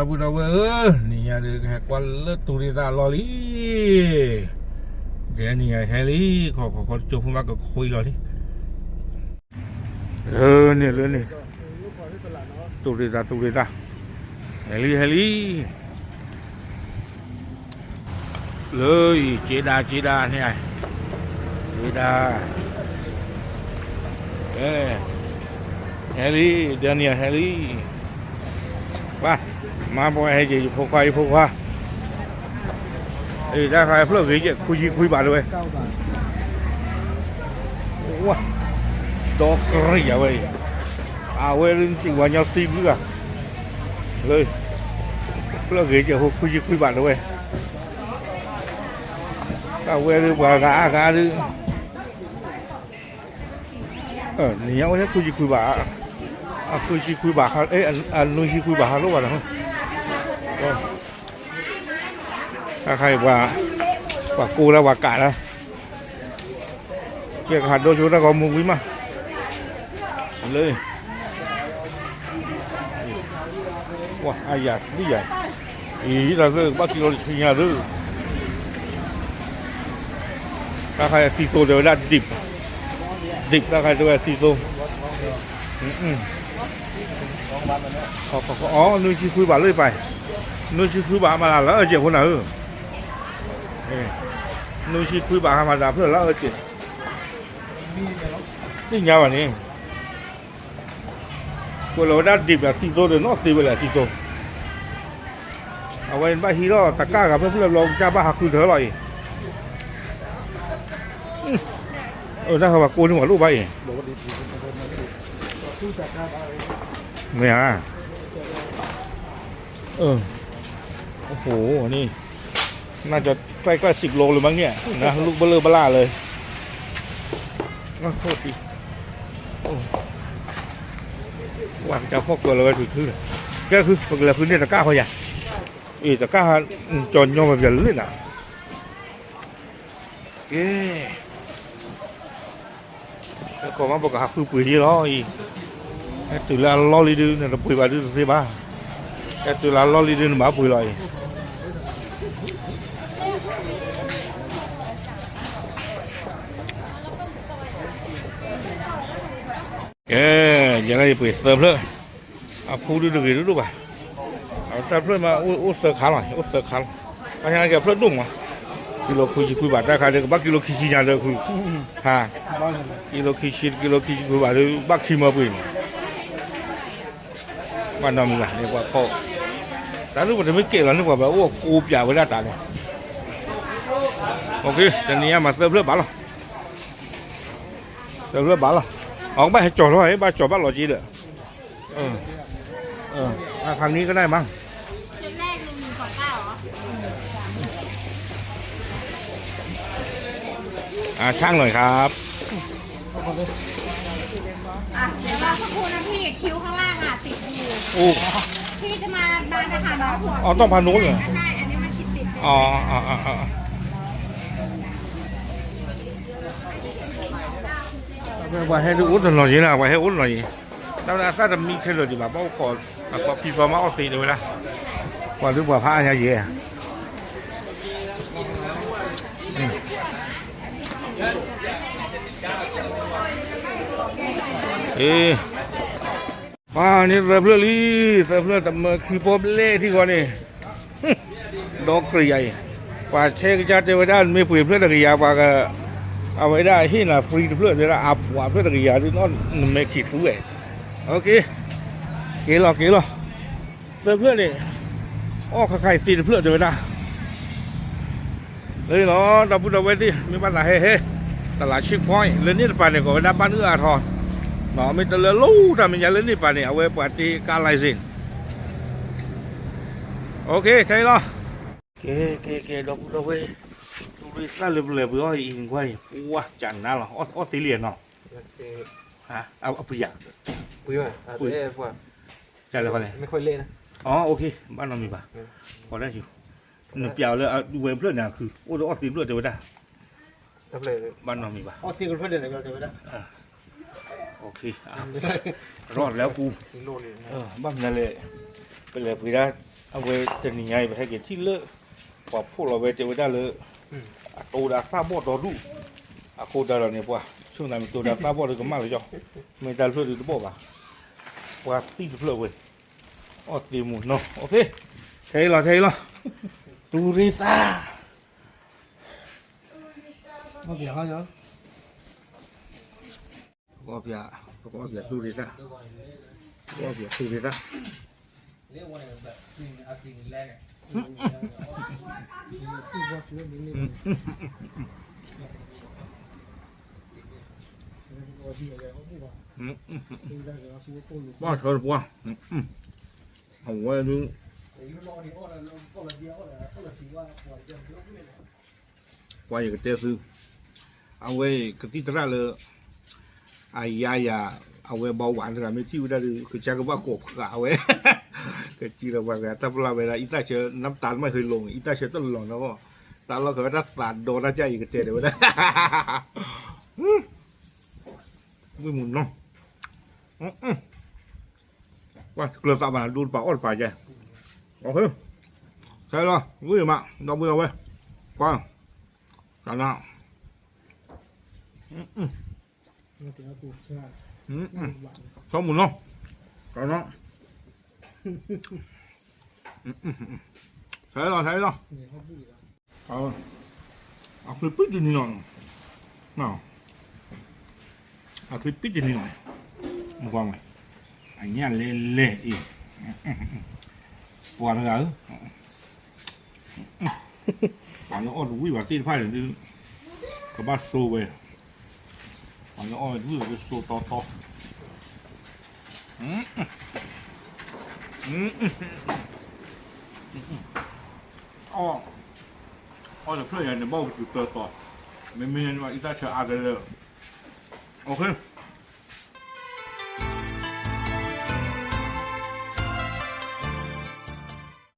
budak ni ada Kuala Turita loli. Dia ni heli kau cuba makan kuih loli. Ni. Turita. Heli. Lơi, chế đa ni ai. Chế đa. Heli, dia ni heli. Ba, mà bò hay gì phô khoa. Ra khai phơi cái gì khui bà rồi. Wow, to cái gì vậy? Quên lên chỉ vào nhau tim nữa. Rồi, phơi cái gì khui bà rồi. Quên lên bà gà đi. Nhiều thế khui bà. Khui bà nuôi khui bà lúc vào đó. Khai bà cô ra bà cả đó. Việc hạt đôi chúng ta có mùng quý mà. Lên. Wow, ai dạ, đi vậy. Ý là rồi bác kilo thì nhà rồi. Khai tito đều đã dịp ra khai tôi là tito. Nuôi chi khui bà lưỡi phải. Nuôi chi khui bà mà là ở chuyện con nào. Nuôi chi khui bà mà làm là ở chuyện. Đi nhau à nè. Cô lối đã dịp là tito rồi nó tì là tito. Quên ba hí đó tất cả các bên lồng cha ba học cứ thở lại. Ra họ bà cô nhưng mà lúc vậy. Mày à.โอ้โหนี่น่าจะใกล้10 โลเลยมั้งเนี่ยนะลูกเบลอเบล่าเลยโทษทีวางจะพกตัวเลยถือก็คือปกติพื้นที่ตะก้าเขาใหญ่ตะก้าจนย่อแบบใหญ่เลยนะเอ๊ะก็มาบอกกับคือปุ๋ยที่ล้อtừ là lo đi đưa là bùi bà đưa xe ba từ là lo đi đưa mà bùi lại giờ này bùi sớm nữa phu đưa được gì nữa bà sớm nữa mà út sờ khá rồi cái này cái phớt đúng mà kilo khui bà ra khai được bác kilo khui nhà được ha kilo khui bà được bác khi mà bùiบ้านนอมล่ะเรียกว่าเขาแต่รู้ว่าจะไม่เก่งหรอกนึกว่าแบบโอ้กูใหญ่ไว้ได้ตาเนี่ยโอเคตอนนี้มาเสิร์ฟเรื่องบ้านหรอเสิร์ฟเรื่องบ้านหรอออกไปให้จอดหน่อยบ้านจอดบ้านหล่อจีเด้อครั้งนี้ก็ได้มั้งเจ็ดแรก129เหรอช่างหน่อยครับเดี๋ยวเราสักครู่นะพี่คิ้วข้างล่างติดอยู่พี่จะมาบ้านนะคะน้องหัวต้องพานุ้นเหรอใช่อันนี้มันติดไว้ให้ดูอุ่นหน่อยนะไว้ให้อุ่นหน่อยแล้วถ้าจะมีแค่เลยดีกว่าเพราะขอพี่ฟ้ามาเอาตีเลยนะก่อนหรือว่าผ้าเนี่ยเย่นี่เริ่มเรื่องแต่เมื่อคือพบเล่ที่ก่อนนี่ดอกใหญ่กว่าเช็คจัดไว้ได้ไม่เปลี่ยนเพื่อนตะกี้ยาปากเอาไว้ได้ที่น่ะฟรีเพื่อนเลยนะอับว่าเพื่อนตะกี้ยาที่นั่นไม่ขีดด้วยโอเคเกล้อเพื่อนนี่ใครตีเพื่อนเลยนะเลยเนาะดับบุญเอาไว้ดิมีบ้านไหนเฮ้ตลาดชิคพอยต์เลยนี่ไปเนี่ยก็ไปได้บ้านเอื้ออาทรnó mới từ lâu ra mình nhớ lên đi bà này ở quê bà thì cá lại gì ok thấy đó kê đâu quê tôi ra lệp với hình quay wow chẳng nào là ót tí liền nó hả bây giờ trả lời con này ไม่ค่อยเละนะโอเคบ้านเรามีป่ะพอได้อยู่หนึ่งเปียวเลยเว็บเพื่อนเนี่ยคือโอ้ออสตีเพื่อนเดี๋ยวได้บ้านเรามีป่ะออสตีกันเพื่อนเดี๋ยวได้ โอเครอดแล้วกูบ้านนั่นเลยไปเลยไปได้เอาไว้จะหนีไงไปให้เกิดที่เลอะพอพวกเราไปเจอได้เลยตัวดาซาบอดดูโคดาเราเนี่ยป่ะช่วงนั้นตัวดาซาบอดเลยก็มากเลยจ้ะไม่ได้เพื่อดูตัวป่ะว่าตีเพื่อเว้ยอ๋อตีหมุนเนาะโอเคใช่หรอตูริตา我别好像。ก็เปียตูริตาก็เปียตูริตาบ้าเฉยป่ะเอาไว้ดูว่าอย่างกับเจ้าซื้อเอาไว้กติตระเลยไอ้ยายาเอาไว้เบาหวานขนาดไม่ที่ได้เลยคือจะก็ว่ากบขาเอาไว้ก็จีเราว่าแต่เวลาอีตาเชอน้ำตาลไม่เคยลงอีตาเชอต้นหลงแล้วก็ตาเราเคยรักษาโดนน่าใจอีกเจ้าเดี๋ยวนะไม่หมุนเนาะว่าเกลือตาบานดูปากอ่อนปากใจโอเคใช่หรอรู้อยู่มั้งเราเบื่อไว้กว้างกันนะ我等下给我吃饭。ชอบหมุนเนาะกันนะใช่หรอ你好不一样。เอาคลิปปิดนิดหน่อยเนาะเอาคลิปปิดนิดหน่อยมึงฟังไหมอันนี้เละอีกปวดเหรอปวดแล้วอ้อนวิ่งว่าตีนไฟเลยนี่กระบะโซ่ไปปวดแล้วอ้อนวิ่งว่าโซ่ต่ออ้อจะเพื่อนเนี่ยบอกอยู่ต่อไม่เห็นว่าอีตาเชื่ออะไรเลยโอเค